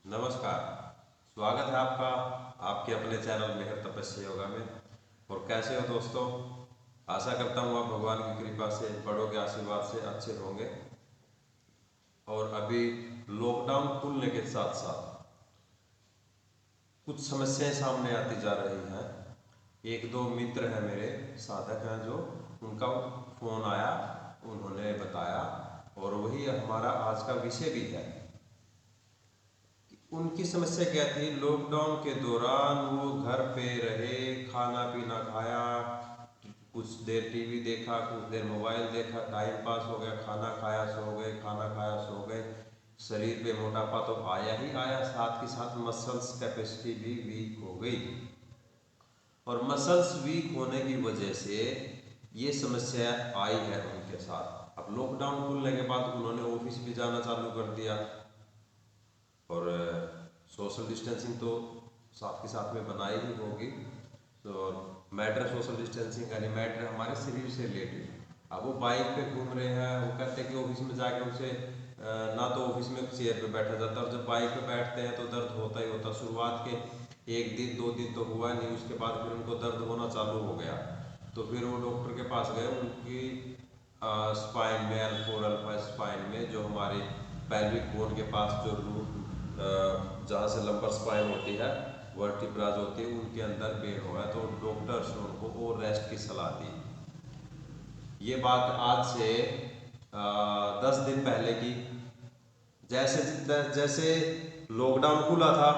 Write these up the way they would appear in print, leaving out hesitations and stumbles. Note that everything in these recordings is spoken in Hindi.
नमस्कार। स्वागत है आपका आपके अपने चैनल मेहर तपस्या योगा में। और कैसे हो दोस्तों? आशा करता हूँ आप भगवान की कृपा से, बड़ों के आशीर्वाद से अच्छे होंगे। और अभी लॉकडाउन खुलने के साथ साथ कुछ समस्याएं सामने आती जा रही हैं। एक दो मित्र हैं मेरे, साधक हैं, जो उनका फोन आया, उन्होंने बताया, और वही हमारा आज का विषय भी है। उनकी समस्या क्या थी? लॉकडाउन के दौरान वो घर पे रहे, खाना पीना खाया, कुछ देर टीवी देखा, कुछ देर मोबाइल देखा, टाइम पास हो गया, खाना खाया सो गए, खाना खाया सो गए। शरीर पे मोटापा तो आया ही आया, साथ के साथ मसल्स कैपेसिटी भी वीक हो गई। और मसल्स वीक होने की वजह से ये समस्या आई है उनके साथ। अब लॉकडाउन खुलने के बाद उन्होंने ऑफिस भी जाना चालू कर दिया, और सोशल डिस्टेंसिंग तो साथ के साथ में बनाई ही होगी। तो मैटर सोशल डिस्टेंसिंग यानी मैटर हमारे शरीर से रिलेटेड। अब वो बाइक पे घूम रहे हैं, वो कहते हैं कि ऑफिस में जाके उनसे ना तो ऑफिस में चेयर पे बैठा जाता, और जब बाइक पे बैठते हैं तो दर्द होता ही होता। शुरुआत के एक दिन दो दिन तो हुआ नहीं, उसके बाद फिर उनको दर्द होना चालू हो गया। तो फिर वो डॉक्टर के पास गए। उनकी स्पाइन में, L4 अल्फा स्पाइन में, जो हमारे पैल्विक बोन के पास जो रूट जहाँ से लंबर स्पाइन होती है, वर्टिब्राज होती है, उनके अंदर पेन हुआ है। तो डॉक्टर्स ने उनको और रेस्ट की सलाह दी। ये बात आज से 10 दिन पहले की। जैसे जैसे लॉकडाउन खुला था,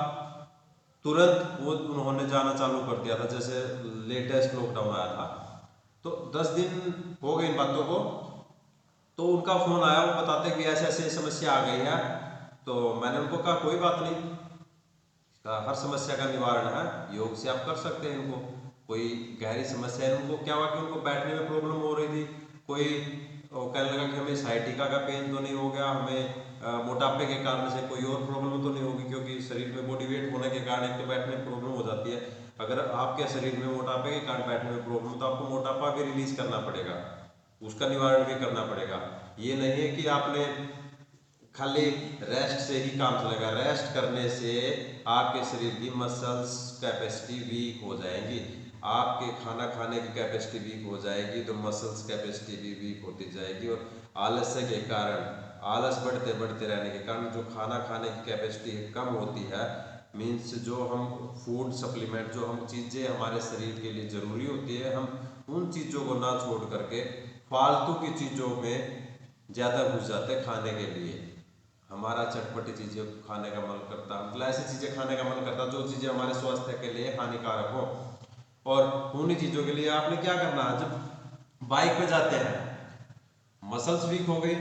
तुरंत वो उन्होंने जाना चालू कर दिया था, जैसे लेटेस्ट लॉकडाउन आया था। तो 10 दिन हो गए इन बातों को। तो उनका फोन आया, वो बताते कि ऐसे ऐसे समस्या आ गई है। तो मैंने उनको कहा कोई बात नहीं, हर समस्या का निवारण है, योग से आप कर सकते हैं इनको। कोई गहरी समस्या है उनको, क्या हुआ कि उनको बैठने में प्रॉब्लम हो रही थी। कोई वो कहने लगा कि हमें साइटिका का पेन तो नहीं हो गया, हमें मोटापे के कारण से कोई और प्रॉब्लम तो नहीं होगी, क्योंकि शरीर में बॉडी वेट होने के कारण एक तो बैठने में प्रॉब्लम हो जाती है। अगर आपके शरीर में मोटापे के कारण बैठने में प्रॉब्लम, तो आपको मोटापा भी रिलीज करना पड़ेगा, उसका निवारण भी करना पड़ेगा। ये नहीं है कि आपने खाली रेस्ट से ही काम चलेगा। रेस्ट करने से आपके शरीर की मसल्स कैपेसिटी वीक हो जाएंगी, आपके खाना खाने की कैपेसिटी वीक हो जाएगी, तो मसल्स कैपेसिटी भी वीक होती जाएगी। और आलस्य के कारण, आलस बढ़ते बढ़ते रहने के कारण जो खाना खाने की कैपेसिटी कम होती है, मीन्स जो हम फूड सप्लीमेंट, जो हम चीज़ें हमारे शरीर के लिए ज़रूरी होती है, हम उन चीज़ों को ना छोड़ करके फालतू की चीज़ों में ज़्यादा घुस जाते हैं खाने के लिए। हमारा चटपटी चीज़ें खाने का मन करता है, मतलब ऐसी चीज़ें खाने का मन करता है जो चीज़ें हमारे स्वास्थ्य के लिए हानिकारक हो। और उन्हीं चीज़ों के लिए आपने क्या करना है, जब बाइक पे जाते हैं, मसल्स वीक हो गई।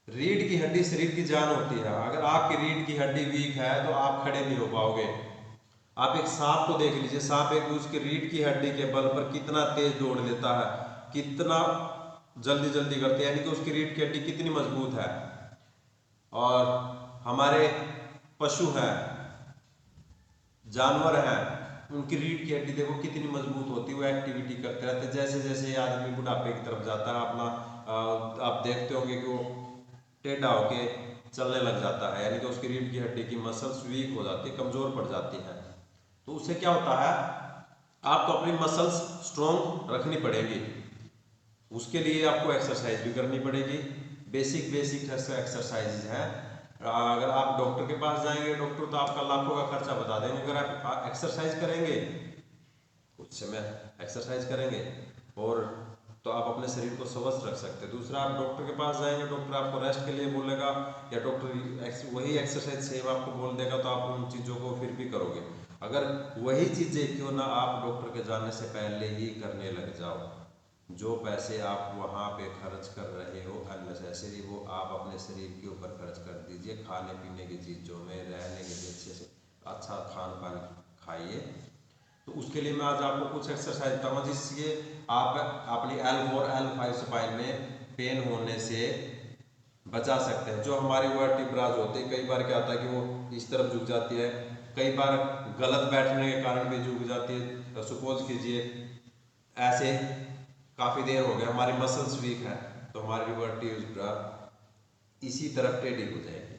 रीढ़ की हड्डी शरीर की जान होती है, अगर आपकी रीढ़ की हड्डी वीक है तो आप खड़े नहीं हो पाओगे। आप एक सांप को देख लीजिए, सांप एक उसकी रीढ़ की हड्डी के बल पर कितना तेज दौड़ लेता है, कितना जल्दी जल्दी करते हैं, यानी कि उसकी रीढ़ की हड्डी कितनी मजबूत है। और हमारे पशु हैं, जानवर हैं, उनकी रीढ़ की हड्डी देखो कितनी मजबूत होती है, वो एक्टिविटी करते रहते हैं। जैसे जैसे ये आदमी बुढ़ापे की तरफ जाता है, अपना आप देखते होंगे कि वो टेढ़ा होके चलने लग जाता है, यानी कि उसकी रीढ़ की हड्डी की मसल्स वीक हो जाती है, कमजोर पड़ जाती है। तो उससे क्या होता है, आपको अपनी मसल्स स्ट्रॉन्ग रखनी पड़ेगी। उसके लिए आपको एक्सरसाइज भी करनी पड़ेगी। बेसिक बेसिक एक्सरसाइज हैं। अगर आप डॉक्टर के पास जाएंगे, डॉक्टर तो आपका लाखों का खर्चा बता देंगे। अगर आप एक्सरसाइज करेंगे, कुछ समय एक्सरसाइज करेंगे, और तो आप अपने शरीर को स्वस्थ रख सकते हैं। दूसरा, आप डॉक्टर के पास जाएंगे, डॉक्टर आपको रेस्ट के लिए बोलेगा, या डॉक्टर वही एक्सरसाइज सेम आपको बोल देगा, तो आप उन चीज़ों को फिर भी करोगे। अगर वही चीज़ें क्यों ना आप डॉक्टर के जाने से पहले ही करने लग जाओ। जो पैसे आप वहाँ पे खर्च कर रहे हो अननेसेसरी, वो आप अपने शरीर के ऊपर खर्च कर दीजिए। खाने पीने की चीज़ों में, रहने के लिए अच्छे से अच्छा खान पान खाइए। तो उसके लिए मैं आज आपको कुछ एक्सरसाइज बताऊंगा, जिससे आप अपनी L4 L5 स्पाइन में पेन होने से बचा सकते हैं। जो हमारी वर्टिब्राज होती है, कई बार क्या होता है कि वो इस तरफ झुक जाती है, कई बार गलत बैठने के कारण भी झुक जाती है। सपोज कीजिए ऐसे काफ़ी देर हो गया, हमारी मसल्स वीक है, तो हमारी वर्टिब्रा इसी तरफ टेढ़ी हो जाएगी।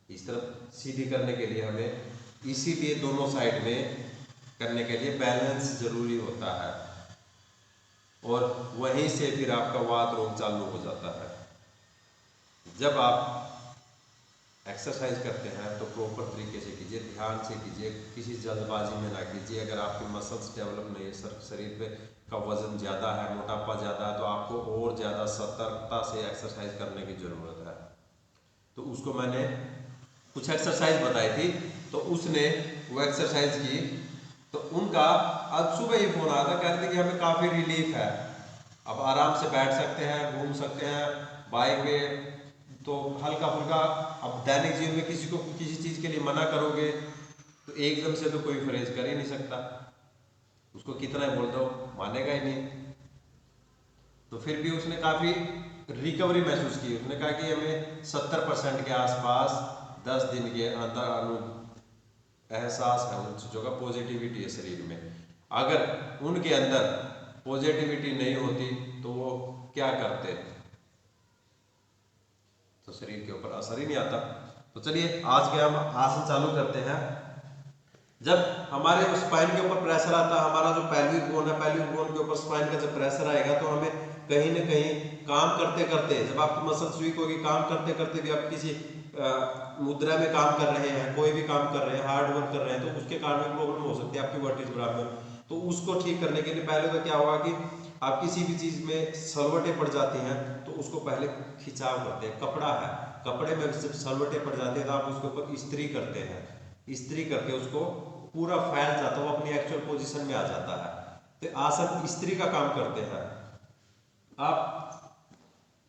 इस तरफ सीधी करने के लिए हमें, इसीलिए दोनों साइड में करने के लिए बैलेंस जरूरी होता है, और वहीं से फिर आपका वात रोग चालू हो जाता है। जब आप एक्सरसाइज करते हैं तो प्रॉपर तरीके से कीजिए, ध्यान से कीजिए, किसी जल्दबाजी में ना कीजिए। अगर आपके मसल्स डेवलप नहीं है, शरीर पे का वजन ज़्यादा है, मोटापा ज़्यादा है, तो आपको और ज़्यादा सतर्कता से एक्सरसाइज करने की ज़रूरत है। तो उसको मैंने कुछ एक्सरसाइज बताई थी, तो उसने वो एक्सरसाइज की, तो उनका अब सुबह ही फोन आया था, कह रहे थे कि हमें काफ़ी रिलीफ है, अब आराम से बैठ सकते हैं, घूम सकते हैं बाइक पे, तो हल्का फुल्का। अब दैनिक जीवन में किसी को किसी चीज़ के लिए मना करोगे तो एकदम से तो कोई परहेज कर ही नहीं सकता, उसको कितना बोल दो मानेगा ही नहीं। तो फिर भी उसने काफ़ी रिकवरी महसूस की। उसने कहा कि हमें 70% के आसपास 10 दिन के अंदर एहसास है उन चीज़ों का, पॉजिटिविटी है शरीर में। अगर उनके अंदर पॉजिटिविटी नहीं होती तो वो क्या करते, तो शरीर के ऊपर असर ही नहीं आता। तो चलिए आज के हम आसन चालू करते हैं। जब हमारे स्पाइन के ऊपर प्रेशर आता है, हमारा जो पेल्विक बोन है, पेल्विक बोन के ऊपर स्पाइन का जब प्रेशर आएगा तो हमें कहीं ना कहीं काम करते करते, जब आपकी मसल्स वीक होगी, काम करते करते भी आप किसी मुद्रा में काम कर रहे हैं, कोई भी काम कर रहे हैं, हार्ड वर्क कर रहे हैं, तो उसके कारण भी प्रॉब्लम हो सकती है आपकी वर्टिब्रा में। तो उसको ठीक करने के लिए पहले तो क्या होगा कि आप किसी भी चीज में सलवटें पड़ जाती हैं तो उसको पहले खिंचाव करते हैं। कपड़ा है, कपड़े में जब सलवटें पड़ जाती है तो आप उसके ऊपर इस्त्री करते हैं, इस्त्री करके उसको पूरा फैल जाता है, वो अपनी एक्चुअल पोजीशन में आ जाता है। तो आसन इस्त्री का काम करते हैं। आप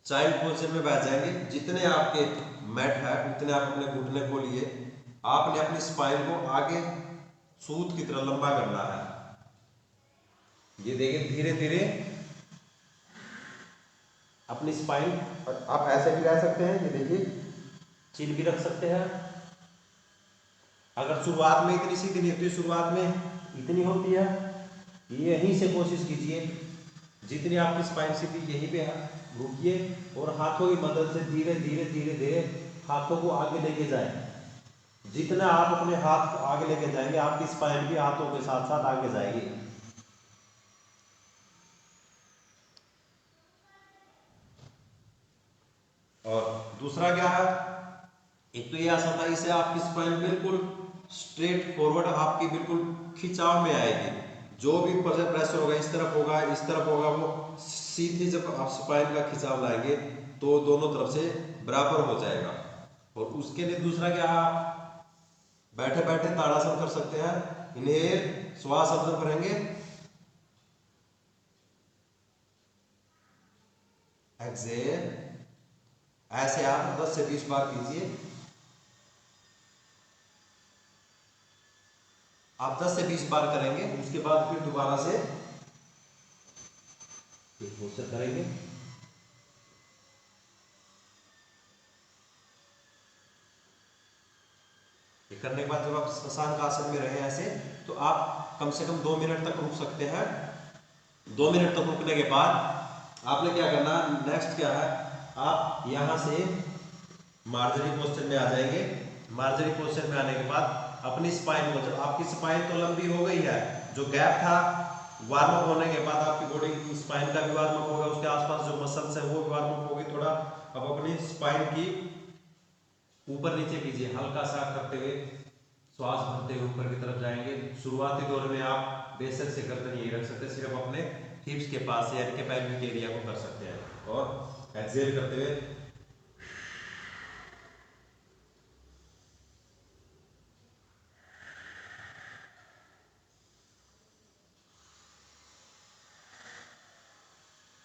चाइल्ड पोजीशन में बैठ जाएंगे, जितने आपके मैट है उतने आप अपने घुटने को लिए, आपने अपनी स्पाइन को आगे सूत की तरह लंबा करना है। ये देखिए धीरे धीरे अपनी स्पाइन, आप ऐसे भी रह सकते हैं, ये देखिए चिन भी रख सकते हैं। अगर शुरुआत में इतनी सीधी नहीं होती, शुरुआत में इतनी होती है, यहीं से कोशिश कीजिए जितनी आपकी स्पाइन सीधी यहीं पे रुकिए, और हाथों की मदद से धीरे धीरे धीरे धीरे हाथों को आगे लेके जाएं। जितना आप अपने हाथ आगे लेके जाएंगे आपकी स्पाइन भी हाथों के साथ साथ आगे जाएगी। और दूसरा क्या है, एक तो ये आसन था, इससे आपकी स्पाइन बिल्कुल स्ट्रेट फॉरवर्ड, आपकी बिल्कुल खिंचाव में आएगी। जो भी प्रेशर होगा, इस तरफ होगा, इस तरफ होगा, वो सीधे जब आप स्पाइन का खिंचाव लाएंगे तो दोनों तरफ से बराबर हो जाएगा। और उसके लिए दूसरा क्या है, बैठे बैठे ताड़ासन कर सकते हैं। इन्हेल, श्वास अंदर भरेंगे, एक्सेल, ऐसे आप 10 से 20 बार कीजिए। आप 10 से 20 बार करेंगे, उसके बाद फिर दोबारा से पोस्चर करेंगे। ये करने के बाद जब आप शशांक आसन में रहे ऐसे, तो आप कम से कम 2 मिनट तक रुक सकते हैं। 2 मिनट तक रुकने के बाद आपने क्या करना, नेक्स्ट क्या है, आप यहां से मार्जरी पोस्चर में आ जाएंगे। मार्जरी पोस्चर में आने के बाद अपनी स्पाइन को, जब आपकी स्पाइन तो लंबी हो गई है, जो गैप था वार्म अप होने के बाद आपकी बॉडी की स्पाइन का भी वार्म अप होगा, उसके आसपास जो मसल्स है वो भी वार्म अप होगी थोड़ा। अब अपनी स्पाइन की ऊपर नीचे कीजिए, हल्का सा करते हुए श्वास भरते हुए ऊपर की तरफ जाएंगे। शुरुआती दौर में आप बेशक से गर्दन यही रख सकते हैं, सिर्फ अपने हिप्स के पास यानी कि पैल्विक एरिया को कर सकते हैं। और एक्सेल करते हुए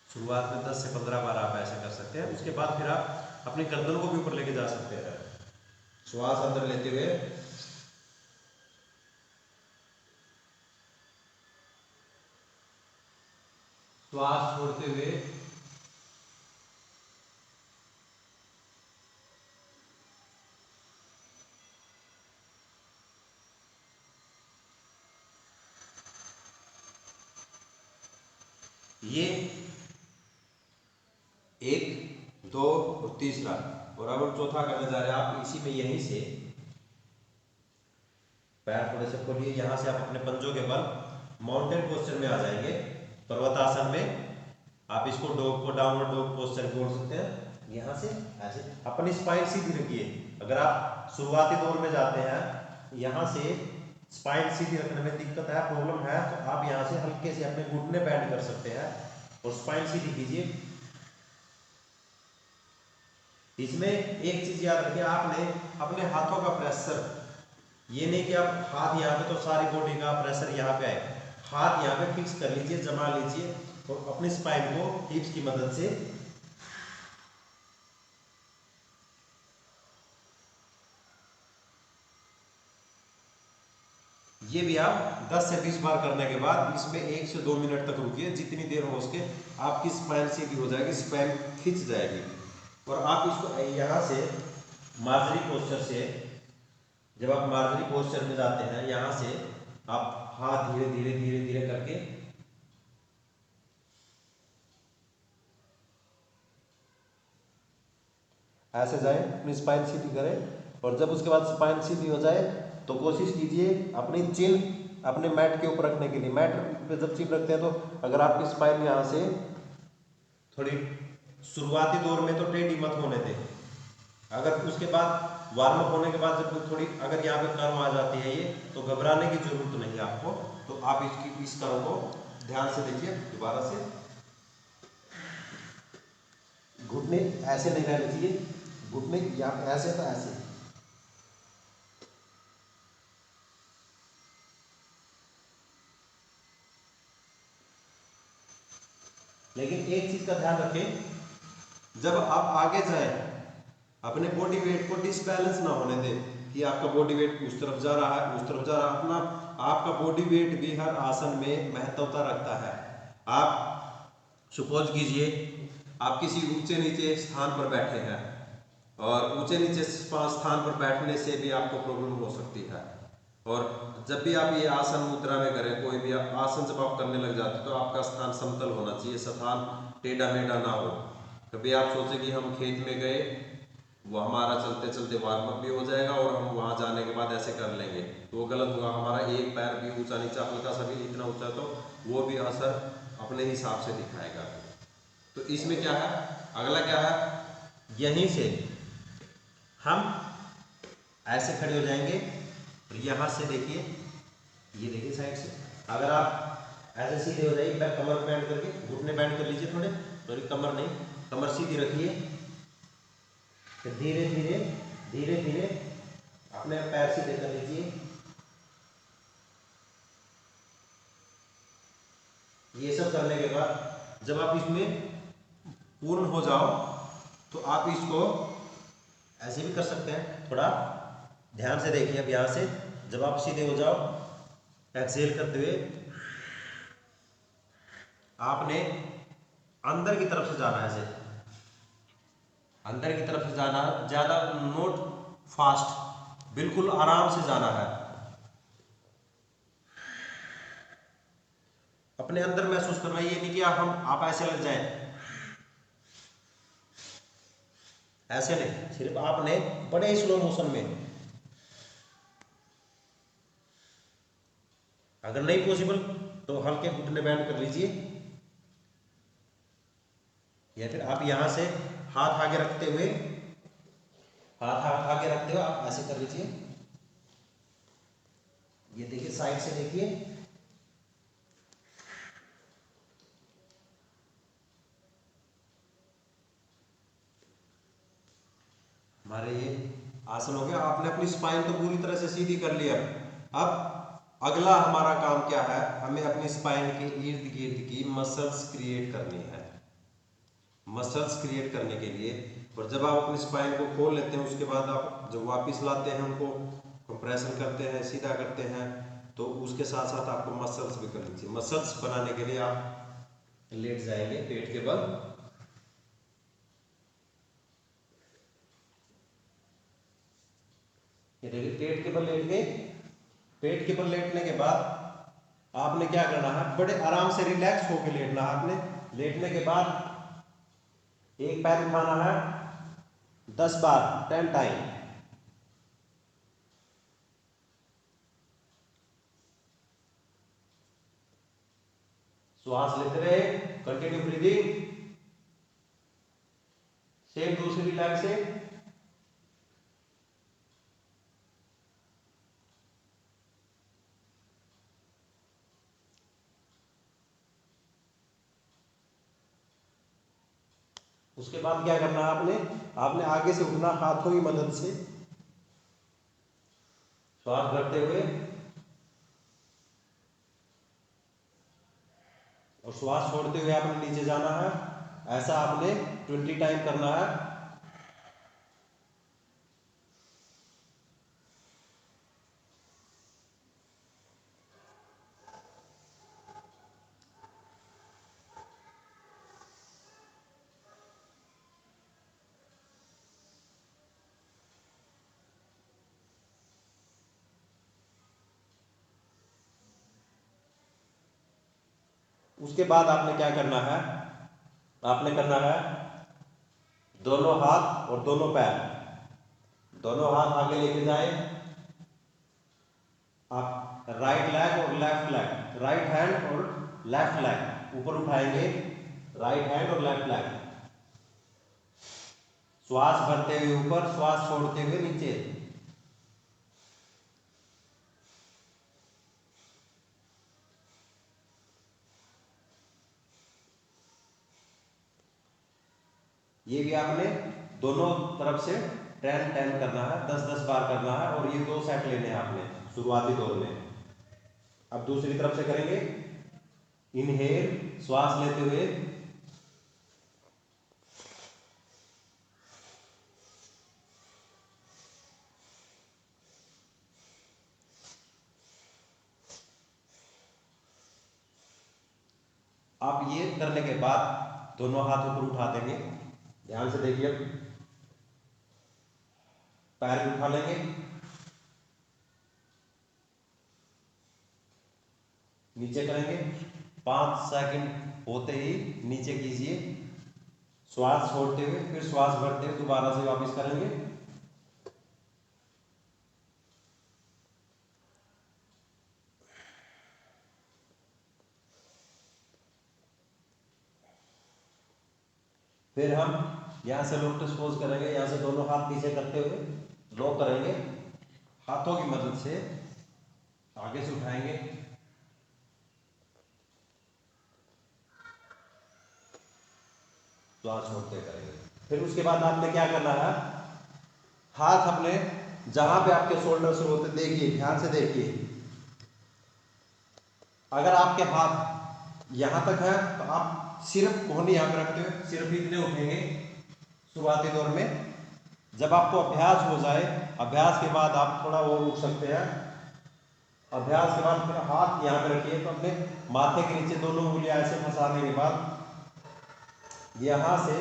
शुरुआत में 10 से 15 बार आप ऐसे कर सकते हैं। उसके बाद फिर आप अपनी गर्दन को भी ऊपर लेके जा सकते हैं। श्वास अंदर लेते हुए श्वास छोड़ते हुए ये 1 2 और तीसरा, और अब हम चौथा करने जा रहे हैं। आप इसी में यहीं से पैर थोड़े से खोलिए, यहाँ से आप अपने पंजों के बल माउंटेन पोस्चर में आ जाएंगे, पर्वतासन में। आप इसको डॉग को डाउनवर्ड डॉग पोस्चर बोल सकते हैं। यहाँ से ऐसे अपनी स्पाइन सीधी रखिए। अगर आप शुरुआती दौर में जाते हैं, यहाँ से स्पाइन सीधी रखने में दिक्कत है, प्रॉब्लम है, तो आप यहाँ से हल्के से अपने घुटने बैंड कर सकते हैं और स्पाइन सीधी कीजिए। इसमें एक चीज याद रखिए, आपने अपने हाथों का प्रेशर, ये नहीं कि आप हाथ यहाँ पे तो सारी बॉडी का प्रेशर यहाँ पे आए, हाथ यहाँ पे फिक्स कर लीजिए, जमा लीजिए और अपनी स्पाइन को हिप्स की मदद से ये भी आप 10 से 20 बार करने के बाद इसमें 1 से 2 मिनट तक रुकिए। जितनी देर हो सके आपकी स्पाइन सीधी हो जाएगी, स्पाइन खिंच जाएगी। और आप इसको यहाँ से मार्जरी पोस्चर से, जब आप मार्जरी पोस्चर में जाते हैं, यहाँ से आप हाथ धीरे धीरे धीरे धीरे करके ऐसे जाए, अपनी स्पाइन सीधी करें। और जब उसके बाद स्पाइन सीधी हो जाए तो कोशिश कीजिए अपनी चिन अपने मैट के ऊपर रखने के लिए। मैट पे जब चिन रखते हैं तो अगर आपकी स्पाइन यहाँ से थोड़ी शुरुआती दौर में तो टेढ़ी मत होने दें। अगर उसके बाद वार्म अप होने के बाद जब थोड़ी अगर यहाँ पे कर्व आ जाती है ये, तो घबराने की जरूरत नहीं है आपको। तो आप इस कर्व को ध्यान से देखिए। दोबारा से घुटने ऐसे नहीं रहने चाहिए, घुटने यहाँ पे ऐसे तो ऐसे। लेकिन एक चीज का ध्यान रखें, जब आप आगे जाएं अपने बॉडी वेट को डिसबैलेंस ना होने दें कि आपका बॉडी वेट उस तरफ जा रहा है उस तरफ जा रहा है। अपना आपका बॉडी वेट भी हर आसन में महत्वता रखता है। आप सपोज कीजिए आप किसी ऊंचे नीचे स्थान पर बैठे हैं और ऊंचे नीचे स्थान पर बैठने से भी आपको प्रॉब्लम हो सकती है। और जब भी आप ये आसन मुद्रा में करें, कोई भी आसन जब आप करने लग जाते हैं तो आपका स्थान समतल होना चाहिए, स्थान टेढ़ा मेढ़ा ना हो। कभी आप सोचे कि हम खेत में गए, वो हमारा चलते चलते वार्म अप भी हो जाएगा और हम वहाँ जाने के बाद ऐसे कर लेंगे, तो वो गलत होगा। हमारा एक पैर भी ऊंचा नीचा हल्का सा भी इतना ऊंचा तो वो भी असर अपने हिसाब से दिखाएगा। तो इसमें क्या है, अगला क्या है, यहीं से हम ऐसे खड़े हो जाएंगे और यहाँ से देखिए, ये देखिए साइड से अगर आप ऐसे सीधे हो जाइए, पैर कमर बैंड करके घुटने बैंड कर लीजिए, थोड़े थोड़ी कमर नहीं, कमर सीधी रखिए। फिर धीरे धीरे धीरे धीरे अपने पैर सीधे कर लीजिए। ये सब करने के बाद जब आप इसमें पूर्ण हो जाओ तो आप इसको ऐसे भी कर सकते हैं। थोड़ा ध्यान से देखिए। अब यहाँ से जब आप सीधे हो जाओ, एक्सेल करते हुए आपने अंदर की तरफ से जाना है, ऐसे अंदर की तरफ से जाना, ज्यादा नोट फास्ट, बिल्कुल आराम से जाना है। अपने अंदर महसूस करना, ये नहीं कि आप ऐसे लग जाएं, ऐसे नहीं, सिर्फ आपने बड़े स्लो मोशन में। अगर नहीं पॉसिबल तो हल्के घुटने बैंड कर लीजिए, या फिर आप यहां से हाथ आगे रखते हुए, हाथ आगे रखते हुए आप ऐसे कर लीजिए। ये देखिए साइड से देखिए, हमारे ये आसन हो गया। आपने अपनी स्पाइन तो पूरी तरह से सीधी कर लिया। अब अगला हमारा काम क्या है, हमें अपनी स्पाइन के इर्द गिर्द की मसल्स क्रिएट करनी है। मसल्स क्रिएट करने के लिए, और जब आप अपनी स्पाइन को खोल लेते हैं उसके बाद आप जब वापस लाते हैं, उनको कंप्रेशन करते हैं, सीधा करते हैं, तो उसके साथ साथ आपको मसल्स भी कर लीजिए। मसल्स बनाने के लिए आप लेट जाएंगे पेट के बल, ये देखिए पेट के बल लेट गए। पेट के बल लेटने के बाद आपने क्या करना है, बड़े आराम से रिलैक्स होकर लेटना है। आपने लेटने के बाद एक पैर उठाना है 10 बार, 10 टाइम। श्वास लेते रहे, कंटिन्यू ब्रीदिंग। सेम दूसरी लेग से। उसके बाद क्या करना है आपने, आपने आगे से उठना हाथों की मदद से, श्वास भरते हुए और श्वास छोड़ते हुए आपने नीचे जाना है। ऐसा आपने 20 टाइम करना है। उसके बाद आपने क्या करना है, आपने करना है दोनों हाथ और दोनों पैर, दोनों हाथ आगे लेके जाए। आप राइट लेग और लेफ्ट लेग, राइट हैंड और लेफ्ट लेग ऊपर उठाएंगे, राइट हैंड और लेफ्ट लेग। श्वास भरते हुए ऊपर, श्वास छोड़ते हुए नीचे। ये भी आपने दोनों तरफ से 10-10 करना है, 10-10 बार करना है। और ये 2 सेट लेने हैं आपने शुरुआती दौर में। अब दूसरी तरफ से करेंगे। इनहेल, श्वास लेते हुए, आप ये करने के बाद दोनों हाथ ऊपर उठा देंगे। ध्यान से देखिए, पैर भी उठा लेंगे, नीचे करेंगे। 5 सेकंड होते ही नीचे कीजिए, श्वास छोड़ते हुए, फिर श्वास भरते हुए दोबारा से वापस करेंगे। फिर हम यहाँ से लोटस पोज करेंगे, यहाँ से दोनों हाथ पीछे करते हुए लो करेंगे, हाथों की मदद से आगे से उठाएंगे। श्वास छोड़ते करेंगे। फिर उसके बाद आपने क्या करना है, हाथ अपने जहां पे आपके शोल्डर शुरू होते, देखिए ध्यान से देखिए। अगर आपके हाथ यहां तक है तो आप सिर्फ कोहनी यहां पे रखते हुए सिर्फ इतने उठेंगे शुरुआती दौर में। जब आपको अभ्यास हो जाए, अभ्यास के बाद आप थोड़ा और उठ सकते हैं। अभ्यास के बाद फिर हाथ यहाँ पे रखिए, तो अपने माथे के नीचे दोनों उंगलियां ऐसे फंसाने के बाद यहां से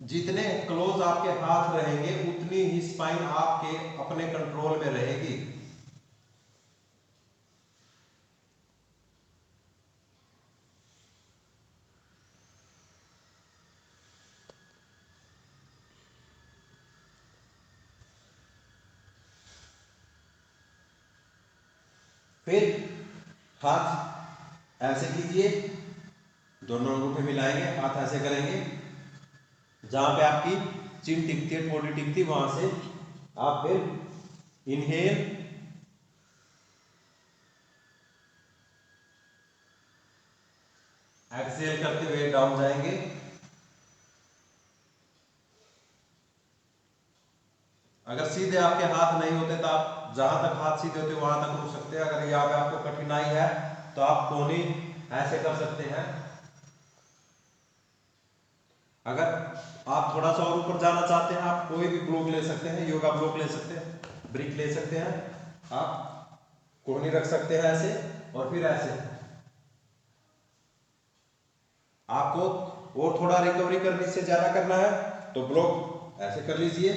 जितने क्लोज आपके हाथ रहेंगे उतनी ही स्पाइन आपके अपने कंट्रोल में रहेगी। फिर हाथ ऐसे कीजिए, दोनों अंगूठे मिलाएंगे, हाथ ऐसे करेंगे, जहां पे आपकी चिन टिकती है, ठोड़ी टिकती, वहां से आप फिर इनहेल, एक्सहेल करते हुए डाउन जाएंगे। अगर सीधे आपके हाथ नहीं होते तो आप जहां तक हाथ सीधे होते वहां तक रुक सकते हैं। अगर यहाँ पे आपको कठिनाई है तो आप कोहनी ऐसे कर सकते हैं। अगर आप थोड़ा सा और ऊपर जाना चाहते हैं, आप कोई भी ब्लॉक ले सकते हैं, योगा ब्लॉक ले सकते हैं, ब्रिक ले सकते हैं। आप कोहनी रख सकते हैं ऐसे, और फिर ऐसे। आपको और थोड़ा रिकवरी करने से ज्यादा करना है तो ब्लॉक ऐसे कर लीजिए।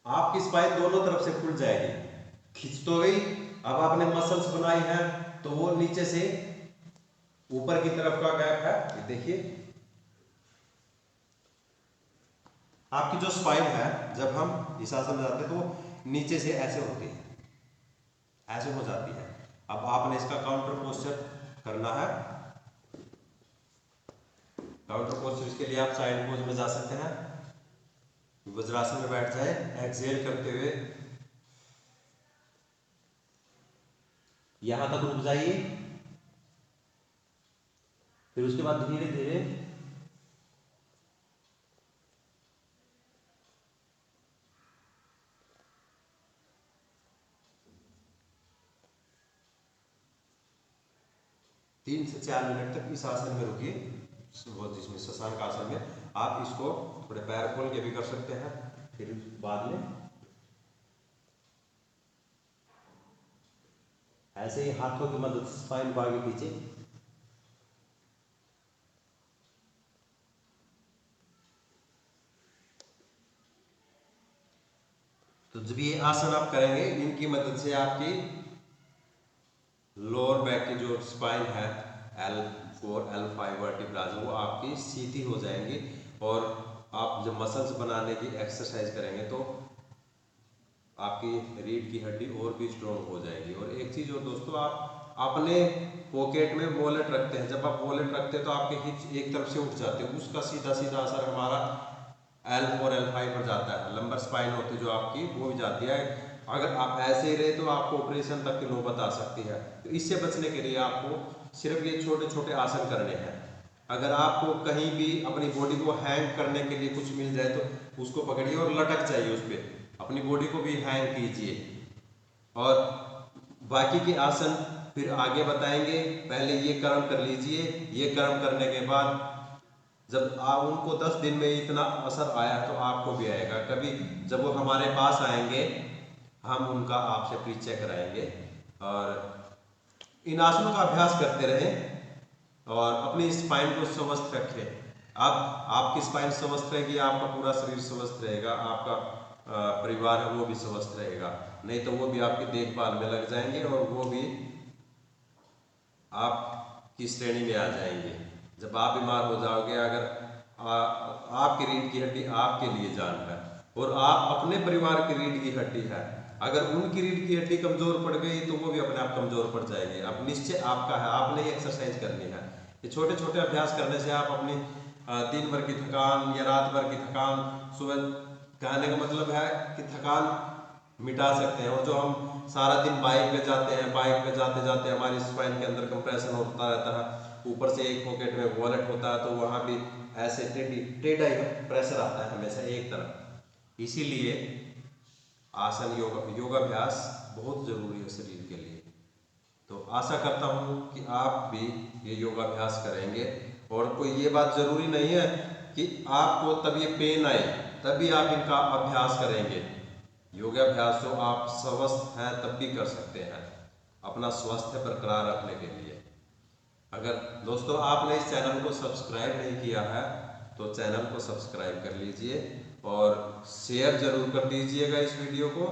आपकी स्पाइन दोनों तरफ से खुल जाएगी, खिंच तो गई। अब आपने मसल्स बनाई है तो वो नीचे से ऊपर की तरफ का गैप है, ये देखिए। आपकी जो स्पाइन है जब हम इस आसन में जाते हैं तो वो नीचे से ऐसे होती है, ऐसे हो जाती है। अब आपने इसका काउंटर पोस्चर करना है। काउंटर पोस्चर इसके लिए आप साइड पोज में जा सकते हैं, वज्रासन में बैठ जाए, एक्सहेल करते हुए यहां तक रुक जाइए। फिर उसके बाद धीरे धीरे तीन से 4 मिनट तक इस आसन में रुकिए, वो जिसमें शशांक आसन में। आप इसको थोड़े पैर खोल के भी कर सकते हैं। फिर बाद में ऐसे ही हाथों की मदद से स्पाइन को आगे पीछे। तो जब ये आसन आप करेंगे इनकी मदद से आपकी लोअर बैक की जो स्पाइन है L4 L5 वर्टिब्राज वो आपकी सीधी हो जाएंगी। और आप जब मसल्स बनाने की एक्सरसाइज करेंगे तो आपकी रीढ़ की हड्डी और भी स्ट्रॉन्ग हो जाएगी। और एक चीज़ और दोस्तों, आप अपने पॉकेट में वॉलेट रखते हैं, जब आप वॉलेट रखते हैं तो आपके हिप्स एक तरफ से उठ जाते हैं, उसका सीधा सीधा असर हमारा L4 L5 पर जाता है। लंबर स्पाइन होती है जो आपकी वो भी जाती है। अगर आप ऐसे ही रहे तो आपको ऑपरेशन तक की नौबत आ सकती है। तो इससे बचने के लिए आपको सिर्फ ये छोटे छोटे आसन करने हैं। अगर आपको कहीं भी अपनी बॉडी को हैंग करने के लिए कुछ मिल जाए तो उसको पकड़िए और लटक जाइए उस पर, अपनी बॉडी को भी हैंग कीजिए। और बाकी के आसन फिर आगे बताएंगे, पहले ये कर्म कर लीजिए। ये कर्म करने के बाद जब आप उनको 10 दिन में इतना असर आया तो आपको भी आएगा। कभी जब वो हमारे पास आएंगे हम उनका आपसे परिचय कराएंगे। और इन आसनों का अभ्यास करते रहें और अपनी स्पाइन को स्वस्थ रखें। अब आपकी स्पाइन स्वस्थ रहेगी, आपका पूरा शरीर स्वस्थ रहेगा, आपका परिवार है वो भी स्वस्थ रहेगा। नहीं तो वो भी आपकी देखभाल में लग जाएंगे और वो भी आपकी श्रेणी में आ जाएंगे। जब आप बीमार हो जाओगे, अगर आपकी रीढ़ की हड्डी आपके लिए जान है और आप अपने परिवार की रीढ़ की हड्डी है, अगर उनकी रीढ़ की हड्डी कमजोर पड़ गई तो वो भी अपने आप कमजोर पड़ जाएंगे। अब निश्चय आपका है, आपने ही एक्सरसाइज करनी है। ये छोटे छोटे अभ्यास करने से आप अपनी दिन भर की थकान या रात भर की थकान, सुबह कहने का मतलब है कि थकान मिटा सकते हैं। और जो हम सारा दिन बाइक पे जाते हैं, बाइक पे जाते जाते हमारी स्पाइन के अंदर कंप्रेशन होता रहता है, ऊपर से एक पॉकेट में वॉलेट होता है तो वहाँ भी ऐसे टेढ़ा ही प्रेशर आता है हमेशा एक तरफ। इसीलिए आसन योगाभ्यास बहुत जरूरी है शरीर के लिए। तो आशा करता हूँ कि आप भी ये योगाभ्यास करेंगे। और कोई ये बात जरूरी नहीं है कि आपको तब ये पेन आए तभी आप इनका अभ्यास करेंगे। योगाभ्यास जो आप स्वस्थ हैं तब भी कर सकते हैं, अपना स्वास्थ्य बरकरार रखने के लिए। अगर दोस्तों आपने इस चैनल को सब्सक्राइब नहीं किया है तो चैनल को सब्सक्राइब कर लीजिए और शेयर जरूर कर दीजिएगा इस वीडियो को,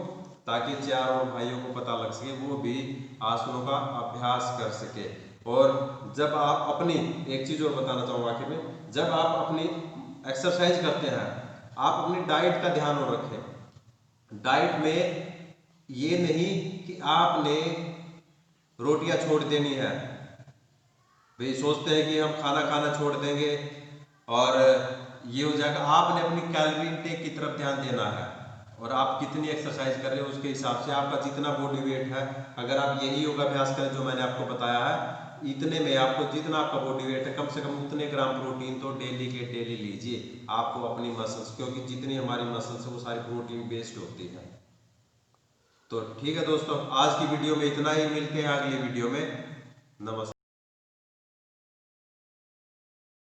ताकि 4 और भाइयों को पता लग सके, वो भी आसनों का अभ्यास कर सके। और जब आप अपनी एक चीज़ और बताना चाहूँगा आखिर में, जब आप अपनी एक्सरसाइज करते हैं आप अपनी डाइट का ध्यान और रखें। डाइट में ये नहीं कि आपने रोटियां छोड़ देनी है। भाई सोचते हैं कि हम खाना खाना छोड़ देंगे और ये हो जाएगा। आपने अपनी कैलोरी इंटेक की तरफ ध्यान देना है और आप कितनी एक्सरसाइज कर रहे हो उसके हिसाब से आपका जितना बॉडी वेट है, अगर आप यही योगाभ्यास करें जो मैंने आपको बताया है, इतने में आपको जितना आपका बॉडी वेट है कम से कम उतने ग्राम प्रोटीन तो डेली के डेली लीजिए आपको अपनी मसल्स, क्योंकि जितनी हमारी मसल्स है वो सारी प्रोटीन बेस्ड होती है। तो ठीक है दोस्तों, आज की वीडियो में इतना ही, मिलते हैं अगली वीडियो में। नमस्कार।